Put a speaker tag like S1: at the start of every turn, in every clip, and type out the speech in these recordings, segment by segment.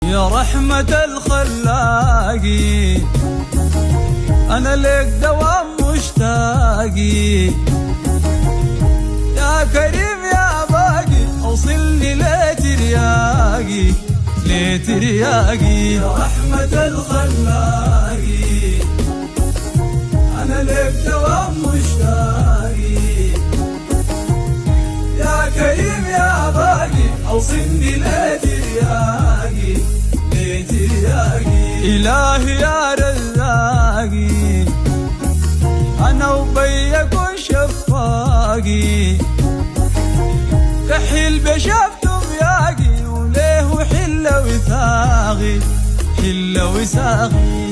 S1: يا رحمة الخلاقي أنا لك دوام مشتاقي، يا كريم يا باقي أوصلني لترياقي لترياقي. يا رحمة الخلاقي أنا لك دوام مشتاقي، يا كريم يا باقي أوصلني لترياقي لترياقي. إلهي يا رزاقي أنا وبيك وشفاقي، كحيل بشفتم ياقي وليه حل وثاقي حل وساقي.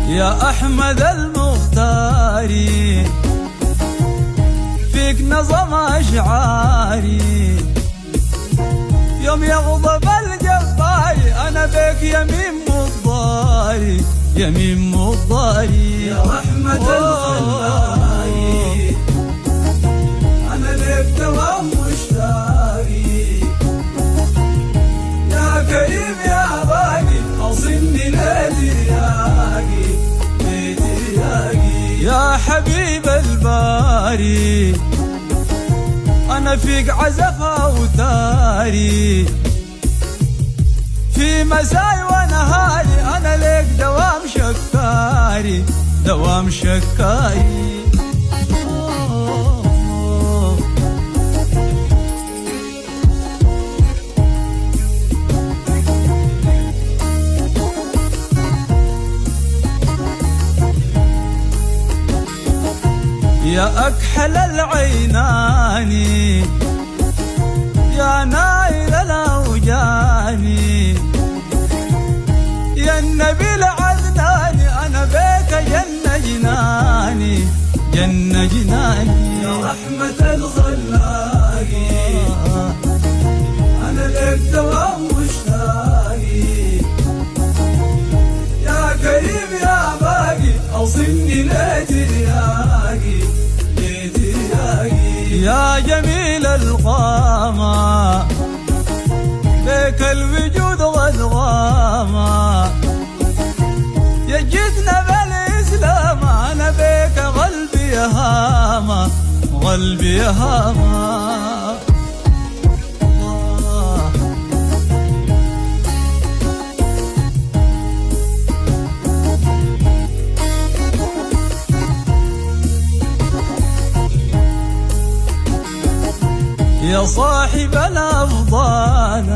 S1: يا أحمد المختاري فيك نظم أشعاري، يوم يغضب الجباري أنا بك يمين مضاري يمين مضاري. يا أحمد الخلاقي أنا لك دوام مشتاقي، يا كريم يا باقي أوصلني لترياقي لترياقي. يا حبيب الباري أنا فيك عزف أوتاري، في مساي ونهاري أنا لك دوام شكاري دوام شكاري. يا أكحل العينان يا نايل الأوجاني، يا النبي العدناني أنا بك جن جناني جن جناني. يا رحمة الخلاقي أنا لك دوام مشتاقي، يا كريم يا باقي أوصلني لترياقي لترياقي. يا جميل القامة بك الوجود والغامة، يجدنا بالإسلام أنا بك قلبي يهامة قلبي يهامة. يا صاحب الأفضال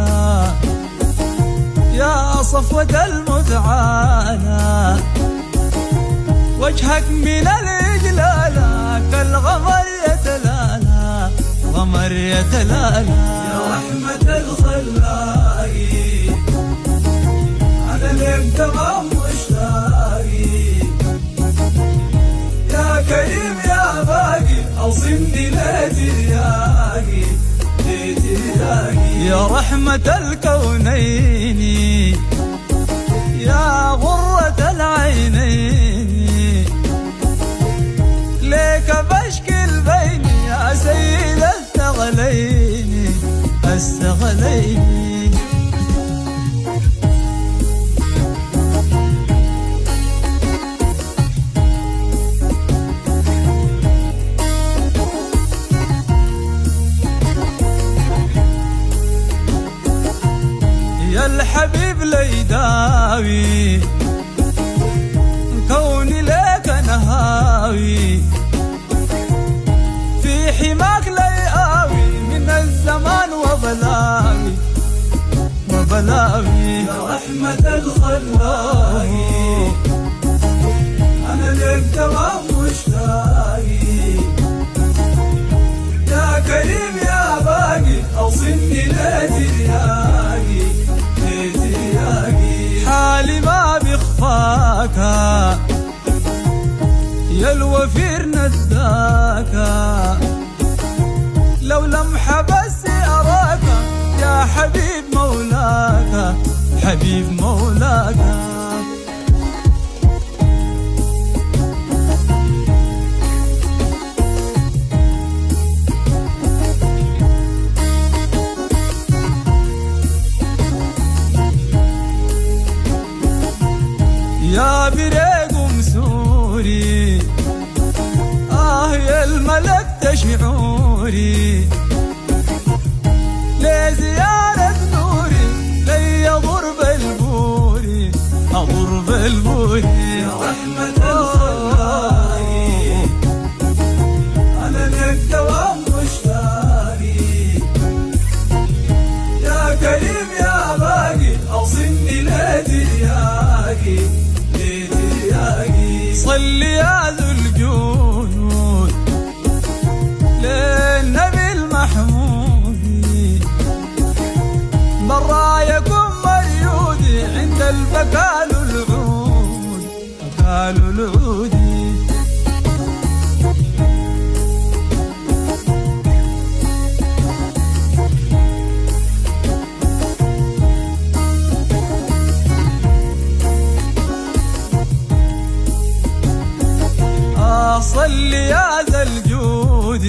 S1: يا صفوة المتعالى، وجهك من الإجلال كالغمر يتلالى غمر يتلالى. يا رحمة الخلاقي أنا لك دوام مشتاقي، يا كريم يا باقي أوصلني لترياقي لترياقي. يا رحمة الكونين يا غرة العينين، ليك بشكي البين يا سيد الثقلين الثقلين. يا الحبيب ليداوي كوني لك نهاوي، في حماك لياوي من الزمان وبلاوي وبلاوي. يا رحمة الخلاقي أنا لك دوام مشتاقي، يا كريم يا باقي أوصلني لترياقي لترياقي. حالي ما بيخفاك يا الوفير نداك، لو لمحة بس أراك يا حبيب مولاك حبيب في مولاك. يا بريق مسوري يا الملك تشعوري لزيارة نوري لي ضرب البوري ضرب البوري. يا رحمة الخلاقي أنا لك دوام مشتاقي، يا كريم يا باقي أوصلني لترياقي لترياقي. صل يا ذو الجود للنبي المحمود، برايكم مريودي عند البكال العود بكال العود. صل يا ذا الجود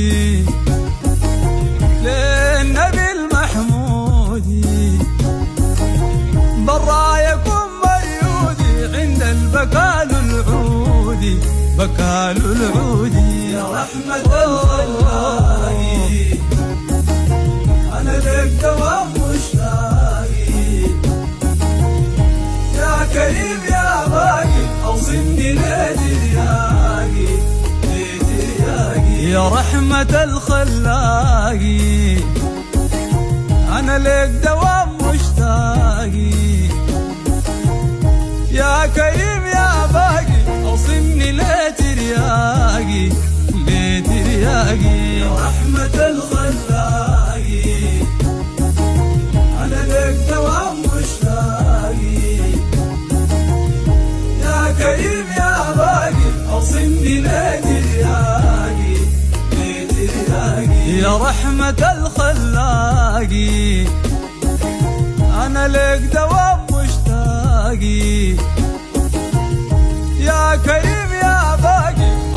S1: للنبي المحمود، برايكم مريودي عند البكال العودي بكال العودي. يا رحمة الخلاقي أنا لك دوام مشتاقي، يا كريم يا باقي أوصلني لترياقي لترياقي. يا رحمة الخلاقي أنا لك دوام مشتاقي، يا كريم يا باقي أوصلني لترياقي لترياقي. يا رحمة الخلاقي أنا لك دوام مشتاقي، يا كريم يا باقي أوصلني لترياقي لترياقي. يا رحمة الخلاقي